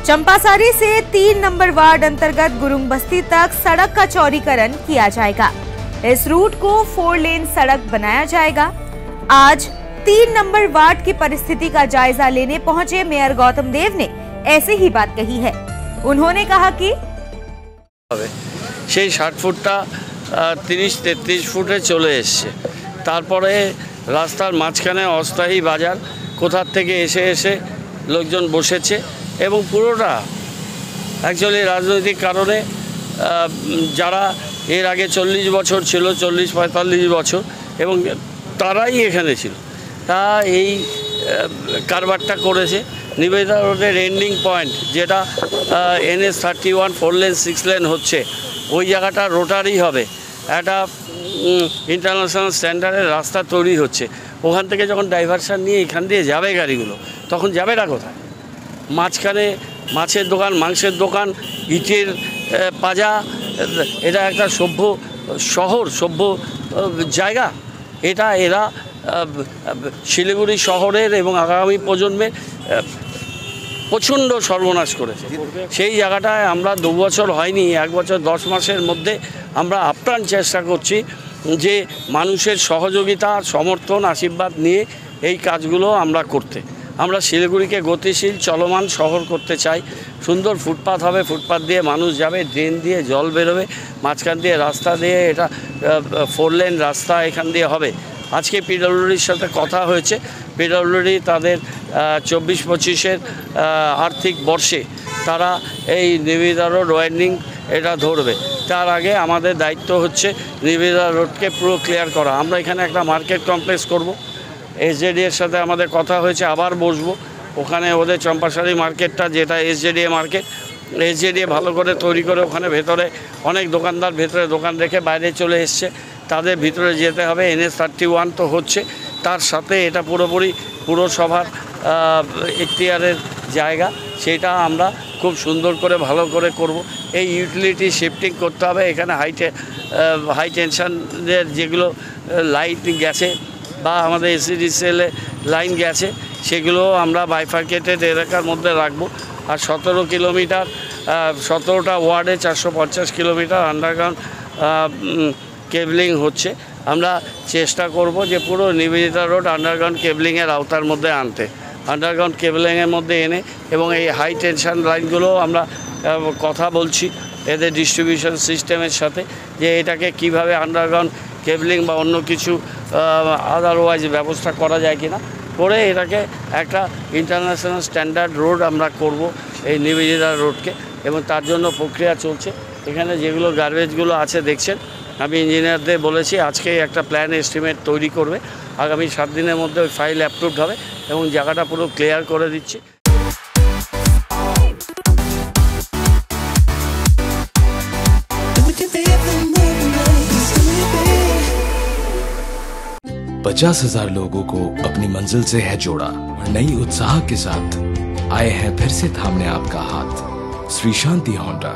चंपासारी से 3 number ward अंतर्गत गुरुंग बस्ती तक सड़क का चौड़ीकरण किया जाएगा। इस रूट को 4 लेन सड़क बनाया जाएगा। आज 3 नंबर वार्ड की परिस्थिति का जायजा लेने पहुंचे मेयर गौतम देव ने ऐसी ही बात कही है। उन्होंने कहा कि 60 फुटटा 30-33 फुटे चले एসছে। তারপরে রাস্তার মাঝখানে অস্থায়ী বাজার কোথা থেকে এসে লোকজন বসেছে এবং পুরোটা অ্যাকচুয়ালি রাজনৈতিক কারণে যারা এর আগে 40 বছর ছিল, 40-45 বছর এবং তারাই এখানে ছিল, তা এই কারবারটা করেছে। নিবেদিতা রোডের এন্ডিং পয়েন্ট যেটা NH 31 4 লেন 6 লেন হচ্ছে, ওই জায়গাটা রোটারি হবে, একটা ইন্টারন্যাশনাল স্ট্যান্ডার্ডের রাস্তা তৈরি হচ্ছে। ওখান থেকে যখন ডাইভারশন নিয়ে এখান দিয়ে যাবে গাড়িগুলো, তখন যাবে না কোথায়? মাঝখানে মাছের দোকান, মাংসের দোকান, ইটের পাজা, এটা একটা সভ্য শহর, সভ্য জায়গা। এটা এরা শিলিগুড়ি শহরের এবং আগামী প্রজন্মের প্রচণ্ড সর্বনাশ করেছে। সেই জায়গাটায় আমরা 2 বছর হয়নি, 1 বছর 10 মাসের মধ্যে আমরা আপ্রাণ চেষ্টা করছি যে মানুষের সহযোগিতা, সমর্থন, আশীর্বাদ নিয়ে এই কাজগুলো আমরা করতে। আমরা শিলিগুড়িকে গতিশীল চলমান শহর করতে চাই। সুন্দর ফুটপাথ হবে, ফুটপাথ দিয়ে মানুষ যাবে, ড্রেন দিয়ে জল বেরোবে, মাঝখান দিয়ে রাস্তা দিয়ে এটা 4 লেন রাস্তা এখান দিয়ে হবে। আজকে পিডব্লিউডির সাথে কথা হয়েছে। পিডব্লিউডি তাদের 24-25-এর আর্থিক বর্ষে তারা এই নিবেদিতা রোড ওয়াইন্ডিং এটা ধরবে। তার আগে আমাদের দায়িত্ব হচ্ছে নিবেদিতা রোডকে পুরো ক্লিয়ার করা। আমরা এখানে একটা মার্কেট কমপ্লেক্স করব। SJDA এর সাথে আমাদের কথা হয়েছে, আবার বসবো। ওখানে ওদের চম্পাসারি মার্কেটটা যেটা SJDA মার্কেট, SJDA ভালো করে তৈরি করে ওখানে ভেতরে অনেক দোকানদার ভেতরে দোকান রেখে বাইরে চলে এসছে, তাদের ভিতরে যেতে হবে। NH 31 তো হচ্ছে, তার সাথে এটা পুরোপুরি পুরসভার এখতিয়ারের জায়গা, সেটা আমরা খুব সুন্দর করে ভালো করে করব। এই ইউটিলিটি শিফটিং করতে হবে। এখানে হাই টেনশনের যেগুলো লাইট গেছে বা আমাদের SCDCL লাইন গেছে, সেগুলো আমরা বাইফার্কেটেড এলাকার মধ্যে রাখবো। আর 17 কিলোমিটার 17টা ওয়ার্ডে 450 কিলোমিটার আন্ডারগ্রাউন্ড কেবলিং হচ্ছে। আমরা চেষ্টা করব যে পুরো নিবেদিতা রোড আন্ডারগ্রাউন্ড কেবলিংয়ের আওতার মধ্যে আনতে, আন্ডারগ্রাউন্ড কেবলিংয়ের মধ্যে এনে, এবং এই হাই টেনশন লাইনগুলো আমরা কথা বলছি এদের ডিস্ট্রিবিউশন সিস্টেমের সাথে যে এটাকে কিভাবে আন্ডারগ্রাউন্ড কেবলিং বা অন্য কিছু আদারওয়াইজ ব্যবস্থা করা যায় কিনা, করে এটাকে একটা ইন্টারন্যাশনাল স্ট্যান্ডার্ড রোড আমরা করব এই নিবেদিতা রোডকে। এবং তার জন্য প্রক্রিয়া চলছে। এখানে যেগুলো গার্বেজগুলো আছে দেখছেন, আমি ইঞ্জিনিয়ারদের বলেছি আজকে একটা প্ল্যান এস্টিমেট তৈরি করবে। আগামী 7 দিনের মধ্যে ওই ফাইল অ্যাপ্রুভড হবে এবং জায়গাটা পুরো ক্লিয়ার করে দিচ্ছি। पचास 50,000 लोगों को अपनी मंजिल से है जोड़ा। नई उत्साह के साथ आए हैं फिर से थामने आपका हाथ। श्री शांति होंडा।